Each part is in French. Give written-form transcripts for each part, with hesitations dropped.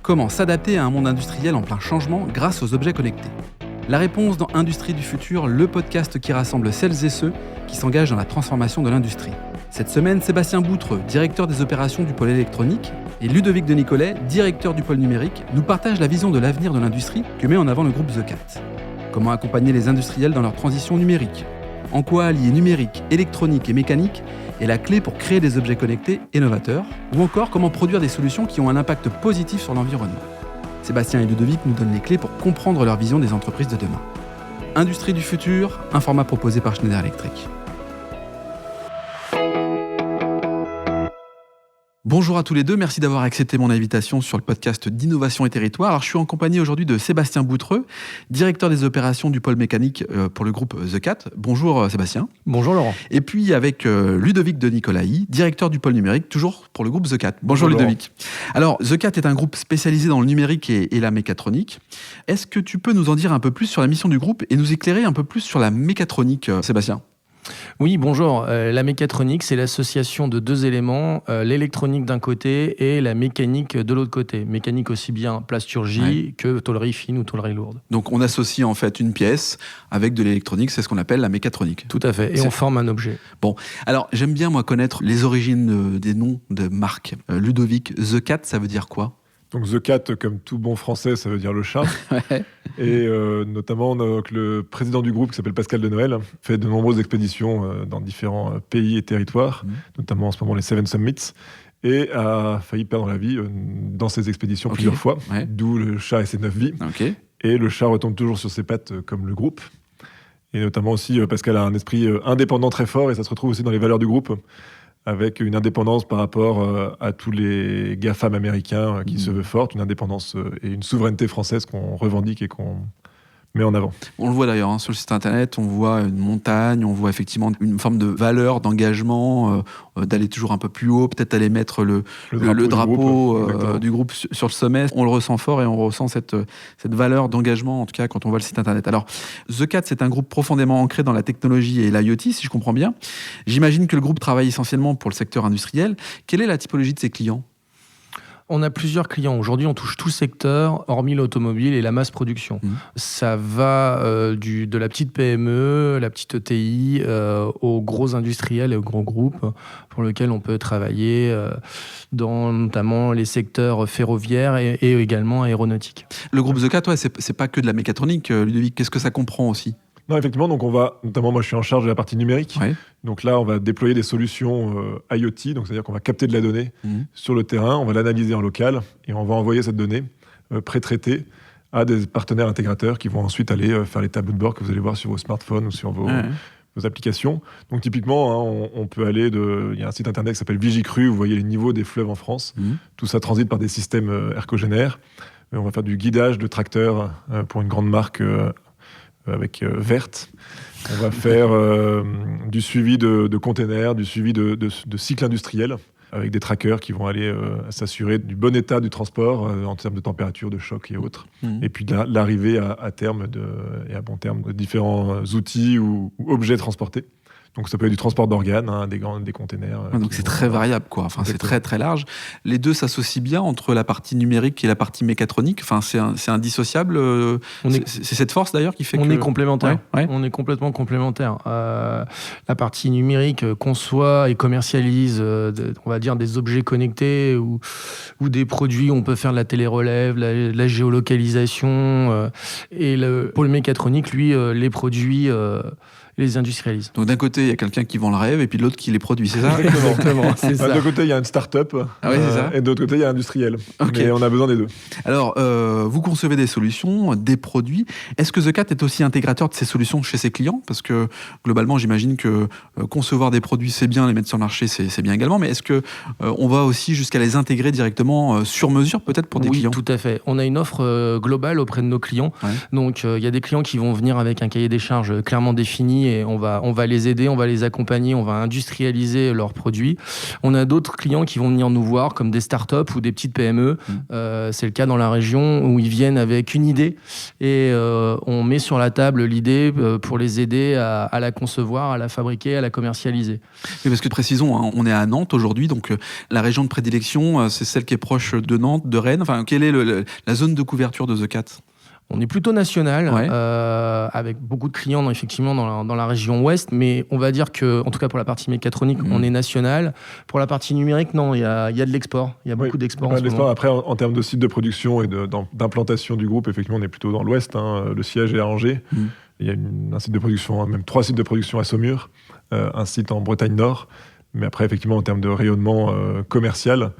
Comment s'adapter à un monde industriel en plein changement grâce aux objets connectés? La réponse dans Industrie du futur, le podcast qui rassemble celles et ceux qui s'engagent dans la transformation de l'industrie. Cette semaine, Sébastien Boutreux, directeur des opérations du pôle électronique, et Ludovic de Nicolet, directeur du pôle numérique, nous partagent la vision de l'avenir de l'industrie que met en avant le groupe The Cat. Comment accompagner les industriels dans leur transition numérique? En quoi allier numérique, électronique et mécanique est la clé pour créer des objets connectés et novateurs? Ou encore comment produire des solutions qui ont un impact positif sur l'environnement? Sébastien et Ludovic nous donnent les clés pour comprendre leur vision des entreprises de demain. Industrie du futur, un format proposé par Schneider Electric. Bonjour à tous les deux, merci d'avoir accepté mon invitation sur le podcast d'Innovation et Territoire. Alors, je suis en compagnie aujourd'hui de Sébastien Boutreux, directeur des opérations du pôle mécanique pour le groupe The Cat. Bonjour Sébastien. Bonjour Laurent. Et puis avec Ludovic de Nicolet, directeur du pôle numérique, toujours pour le groupe The Cat. Bonjour Ludovic. Alors, The Cat est un groupe spécialisé dans le numérique et la mécatronique. Est-ce que tu peux nous en dire un peu plus sur la mission du groupe et nous éclairer un peu plus sur la mécatronique, Sébastien ? Oui, bonjour. La mécatronique, c'est l'association de deux éléments, l'électronique d'un côté et la mécanique de l'autre côté. Mécanique aussi bien plasturgie que tôlerie fine ou tôlerie lourde. Donc on associe en fait une pièce avec de l'électronique, c'est ce qu'on appelle la mécatronique. Tout à fait, et on forme un objet. Bon, alors j'aime bien moi connaître les origines des noms de marques. Ludovic, The Cat, ça veut dire quoi ? Donc The Cat, comme tout bon français, ça veut dire le chat. Ouais. Et notamment, le président du groupe, qui s'appelle Pascal de Noël, fait de nombreuses expéditions dans différents pays et territoires, notamment en ce moment les Seven Summits, et a failli perdre la vie dans ces expéditions plusieurs fois, d'où le chat et ses 9 vies. Et le chat retombe toujours sur ses pattes comme le groupe. Et notamment aussi, Pascal a un esprit indépendant très fort, et ça se retrouve aussi dans les valeurs du groupe, avec une indépendance par rapport à tous les GAFAM américains qui se veulent fortes, une indépendance et une souveraineté française qu'on revendique et qu'on met en avant. On le voit d'ailleurs sur le site internet, on voit une montagne, on voit effectivement une forme de valeur, d'engagement, d'aller toujours un peu plus haut, peut-être aller mettre le drapeau du groupe sur le sommet. On le ressent fort et on ressent cette valeur d'engagement, en tout cas quand on voit le site internet. Alors, The Cat, c'est un groupe profondément ancré dans la technologie et l'IoT, si je comprends bien. J'imagine que le groupe travaille essentiellement pour le secteur industriel. Quelle est la typologie de ses clients ? On a plusieurs clients. Aujourd'hui, on touche tout secteur, hormis l'automobile et la masse production. Ça va de la petite PME, la petite ETI, aux gros industriels et aux gros groupes pour lesquels on peut travailler dans notamment les secteurs ferroviaires et également aéronautiques. Le groupe The Cat, c'est pas que de la mécatronique, Ludovic. Qu'est-ce que ça comprend aussi ? Non, effectivement, donc notamment moi je suis en charge de la partie numérique. Donc là, on va déployer des solutions IoT, donc c'est-à-dire qu'on va capter de la donnée sur le terrain, on va l'analyser en local et on va envoyer cette donnée pré-traitée à des partenaires intégrateurs qui vont ensuite aller faire les tableaux de bord que vous allez voir sur vos smartphones ou sur vos applications. Donc typiquement, on peut aller il y a un site internet qui s'appelle Vigicru, vous voyez les niveaux des fleuves en France. Tout ça transite par des systèmes ergogénaires. On va faire du guidage de tracteurs pour une grande marque avec Verte. On va faire du suivi de containers, du suivi de cycles industriels, avec des trackers qui vont aller s'assurer du bon état du transport en termes de température, de choc et autres. Et puis l'arrivée à terme et à bon terme de différents outils ou objets transportés. Donc ça peut être du transport d'organes, des containers. Donc c'est très variable, quoi. Enfin, c'est très très large. Les deux s'associent bien entre la partie numérique et la partie mécatronique. Enfin, c'est indissociable. C'est cette force d'ailleurs qui fait on est complémentaires. On est complètement complémentaires. La partie numérique conçoit et commercialise, on va dire, des objets connectés ou des produits où on peut faire de la télérelève, la géolocalisation. Et le pôle mécatronique, lui, les produits les industrialise. Donc d'un côté, il y a quelqu'un qui vend le rêve et puis de l'autre qui les produit, c'est ça ? Exactement, c'est ça. D'un côté, il y a une start-up et de l'autre côté, il y a l'industriel. Et on a besoin des deux. Alors, vous concevez des solutions, des produits. Est-ce que The Cat est aussi intégrateur de ces solutions chez ses clients ? Parce que globalement, j'imagine que concevoir des produits, c'est bien, les mettre sur le marché, c'est bien également. Mais est-ce qu'on va aussi jusqu'à les intégrer directement sur mesure, peut-être pour des clients ? Oui, tout à fait. On a une offre globale auprès de nos clients. Donc, il y a des clients qui vont venir avec un cahier des charges clairement défini, compagnies et on va les aider, on va les accompagner, on va industrialiser leurs produits. On a d'autres clients qui vont venir nous voir comme des startups ou des petites PME. C'est le cas dans la région où ils viennent avec une idée et on met sur la table l'idée pour les aider à la concevoir, à la fabriquer, à la commercialiser. Mais parce que précisons, hein, on est à Nantes aujourd'hui, donc la région de prédilection, c'est celle qui est proche de Nantes, de Rennes. Enfin, quelle est la zone de couverture de The Cat ? On est plutôt national, avec beaucoup de clients effectivement dans la région ouest, mais on va dire que, en tout cas pour la partie mécatronique, on est national. Pour la partie numérique, non, il y a de l'export. Il y a beaucoup d'export en ce moment. Après, en termes de site de production et d'implantation du groupe, effectivement, on est plutôt dans l'ouest. Le siège est à Angers. Il y a un site de production, même 3 sites de production à Saumur, un site en Bretagne Nord. Mais après, effectivement, en termes de rayonnement commercial,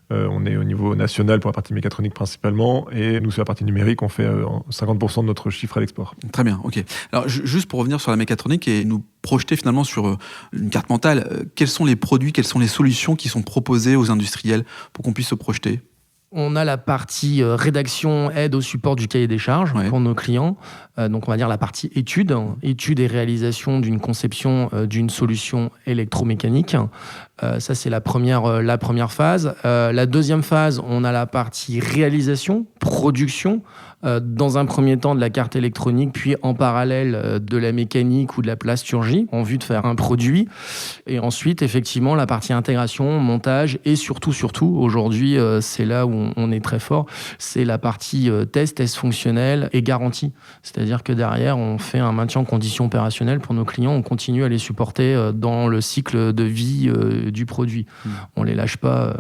on est au niveau national pour la partie mécatronique principalement, et nous sur la partie numérique on fait 50% de notre chiffre à l'export. Très bien, ok. Alors juste pour revenir sur la mécatronique et nous projeter finalement sur une carte mentale, quels sont les produits, quelles sont les solutions qui sont proposées aux industriels pour qu'on puisse se projeter ? On a la partie rédaction, aide au support du cahier des charges pour nos clients. Donc on va dire la partie étude et réalisation d'une conception d'une solution électromécanique. Ça c'est la première phase. La deuxième phase, on a la partie réalisation, production. Dans un premier temps de la carte électronique, puis en parallèle de la mécanique ou de la plasturgie, en vue de faire un produit. Et ensuite, effectivement, la partie intégration, montage, et surtout, aujourd'hui, c'est là où on est très fort, c'est la partie test fonctionnel et garantie. C'est-à-dire que derrière, on fait un maintien en conditions opérationnelles pour nos clients, on continue à les supporter dans le cycle de vie du produit. On ne les lâche pas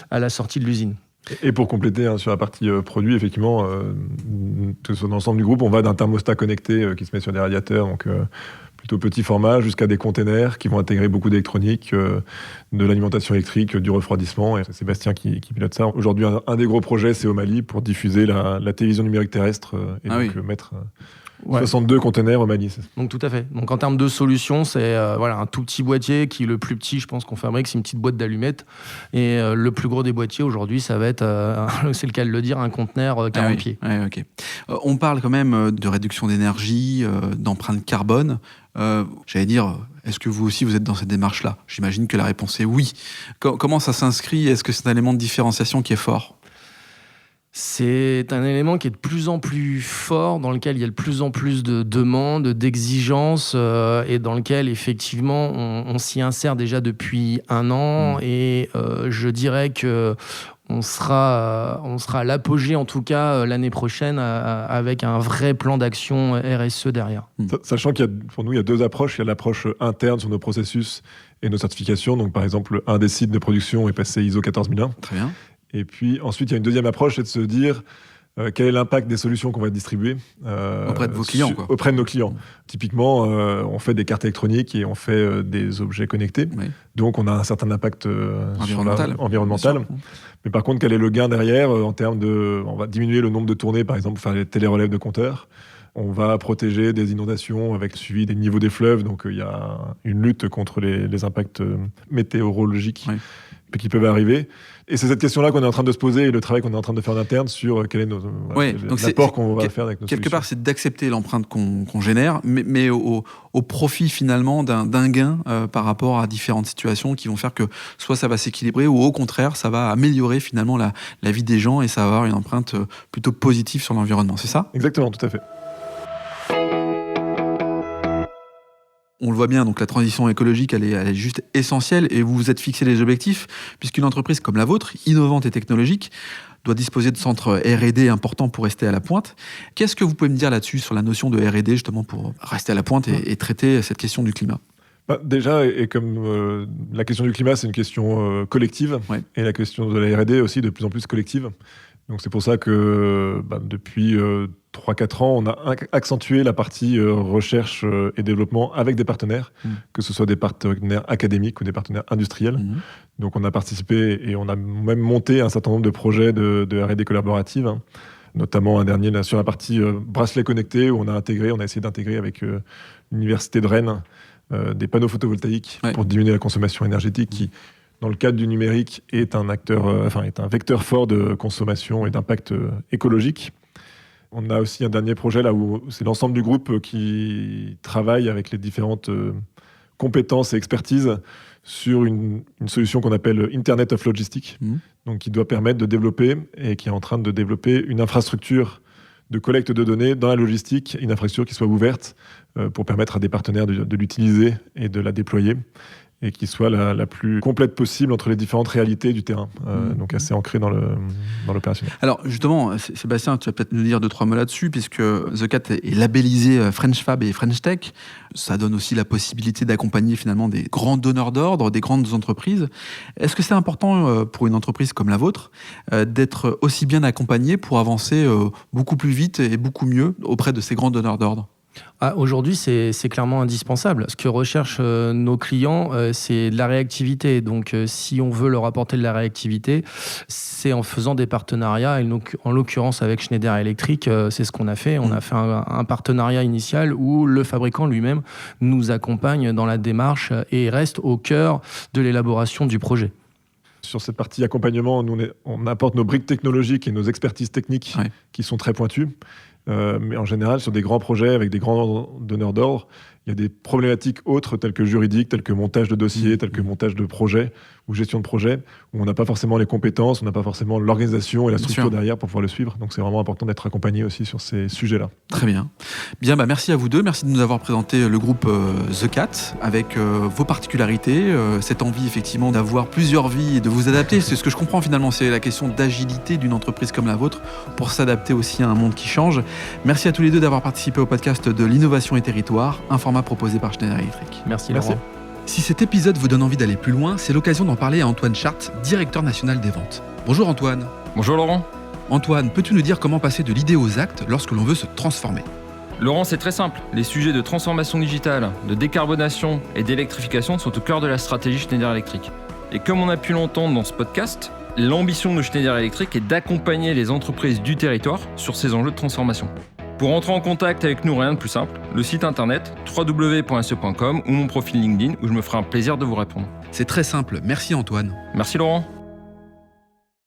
à la sortie de l'usine. Et pour compléter sur la partie produit, effectivement, que ce soit dans l'ensemble du groupe, on va d'un thermostat connecté qui se met sur des radiateurs, donc plutôt petit format, jusqu'à des containers qui vont intégrer beaucoup d'électronique, de l'alimentation électrique, du refroidissement. Et c'est Sébastien qui pilote ça. Aujourd'hui, un des gros projets, c'est au Mali pour diffuser la télévision numérique terrestre et mettre 62 containers au Mali. Donc tout à fait. Donc en termes de solutions, c'est un tout petit boîtier qui, le plus petit, je pense qu'on fabrique, c'est une petite boîte d'allumettes. Et le plus gros des boîtiers aujourd'hui, ça va être, c'est le cas de le dire, un conteneur 40 pieds. Okay. On parle quand même de réduction d'énergie, d'empreinte carbone. J'allais dire, est-ce que vous aussi vous êtes dans cette démarche-là ? J'imagine que la réponse est oui. Comment ça s'inscrit ? Est-ce que c'est un élément de différenciation qui est fort ? C'est un élément qui est de plus en plus fort, dans lequel il y a de plus en plus de demandes, d'exigences, et dans lequel, effectivement, on s'y insère déjà depuis 1 an. Et je dirais que on sera à l'apogée, en tout cas, l'année prochaine, avec un vrai plan d'action RSE derrière. Sachant pour nous, il y a 2 approches. Il y a l'approche interne sur nos processus et nos certifications. Donc, par exemple, un des sites de production est passé ISO 14001. Très bien. Et puis ensuite, il y a une deuxième approche, c'est de se dire quel est l'impact des solutions qu'on va distribuer auprès de vos clients, auprès de nos clients. Typiquement, on fait des cartes électroniques et on fait des objets connectés. Oui. Donc, on a un certain impact environnemental. Mais par contre, quel est le gain derrière en termes de... On va diminuer le nombre de tournées, par exemple, faire les télérelèves de compteurs. On va protéger des inondations avec le suivi des niveaux des fleuves. Donc, il y a une lutte contre les impacts météorologiques qui peuvent arriver. Et c'est cette question-là qu'on est en train de se poser et le travail qu'on est en train de faire en interne sur quel est l'apport qu'on va faire avec nos quelque solutions. Part, c'est d'accepter l'empreinte qu'on génère, mais au profit finalement d'un gain par rapport à différentes situations qui vont faire que soit ça va s'équilibrer ou au contraire, ça va améliorer finalement la vie des gens et ça va avoir une empreinte plutôt positive sur l'environnement. C'est ça ? Exactement, tout à fait. On le voit bien, donc la transition écologique, elle est juste essentielle et vous vous êtes fixé des objectifs, puisqu'une entreprise comme la vôtre, innovante et technologique, doit disposer de centres R&D importants pour rester à la pointe. Qu'est-ce que vous pouvez me dire là-dessus, sur la notion de R&D, justement, pour rester à la pointe et traiter cette question du climat ? Déjà, et comme la question du climat, c'est une question collective, et la question de la R&D aussi de plus en plus collective. Donc c'est pour ça que depuis 3-4 ans, on a accentué la partie recherche et développement avec des partenaires, que ce soit des partenaires académiques ou des partenaires industriels. Donc on a participé et on a même monté un certain nombre de projets de R&D collaborative, notamment un dernier là, sur la partie bracelet connecté où on a essayé d'intégrer avec l'université de Rennes des panneaux photovoltaïques pour diminuer la consommation énergétique qui, dans le cadre du numérique, est un vecteur fort de consommation et d'impact écologique. On a aussi un dernier projet là où c'est l'ensemble du groupe qui travaille avec les différentes compétences et expertises sur une solution qu'on appelle Internet of Logistics, donc qui doit permettre de développer et qui est en train de développer une infrastructure de collecte de données dans la logistique, une infrastructure qui soit ouverte pour permettre à des partenaires de l'utiliser et de la déployer, et qui soit la plus complète possible entre les différentes réalités du terrain, donc assez ancrée dans l'opérationnel. Alors justement, Sébastien, tu vas peut-être nous dire 2-3 mots là-dessus, puisque The Cat est labellisé French Fab et French Tech. Ça donne aussi la possibilité d'accompagner finalement des grands donneurs d'ordre, des grandes entreprises. Est-ce que c'est important pour une entreprise comme la vôtre d'être aussi bien accompagnée pour avancer beaucoup plus vite et beaucoup mieux auprès de ces grands donneurs d'ordre ? Aujourd'hui, c'est clairement indispensable. Ce que recherchent nos clients, c'est de la réactivité. Donc, si on veut leur apporter de la réactivité, c'est en faisant des partenariats. Et donc, en l'occurrence, avec Schneider Electric, c'est ce qu'on a fait. On a fait un partenariat initial où le fabricant lui-même nous accompagne dans la démarche et reste au cœur de l'élaboration du projet. Sur cette partie accompagnement, nous, on apporte nos briques technologiques et nos expertises techniques qui sont très pointues. Mais en général, sur des grands projets avec des grands donneurs d'ordre, il y a des problématiques autres telles que juridiques, telles que montage de dossiers, telles que montage de projets ou gestion de projet, où on n'a pas forcément les compétences, on n'a pas forcément l'organisation et la structure derrière pour pouvoir le suivre. Donc c'est vraiment important d'être accompagné aussi sur ces sujets-là. Très bien. Bien, merci à vous deux. Merci de nous avoir présenté le groupe The Cat avec vos particularités, cette envie effectivement d'avoir plusieurs vies et de vous adapter. C'est ce que je comprends finalement, c'est la question d'agilité d'une entreprise comme la vôtre pour s'adapter aussi à un monde qui change. Merci à tous les deux d'avoir participé au podcast de l'Innovation et Territoire, un format proposé par Schneider Electric. Merci Laurent. Si cet épisode vous donne envie d'aller plus loin, c'est l'occasion d'en parler à Antoine Chart, directeur national des ventes. Bonjour Antoine. Bonjour Laurent. Antoine, peux-tu nous dire comment passer de l'idée aux actes lorsque l'on veut se transformer ? Laurent, c'est très simple. Les sujets de transformation digitale, de décarbonation et d'électrification sont au cœur de la stratégie Schneider Electric. Et comme on a pu l'entendre dans ce podcast, l'ambition de Schneider Electric est d'accompagner les entreprises du territoire sur ces enjeux de transformation. Pour entrer en contact avec nous, rien de plus simple, le site internet www.se.com ou mon profil LinkedIn où je me ferai un plaisir de vous répondre. C'est très simple, merci Antoine. Merci Laurent.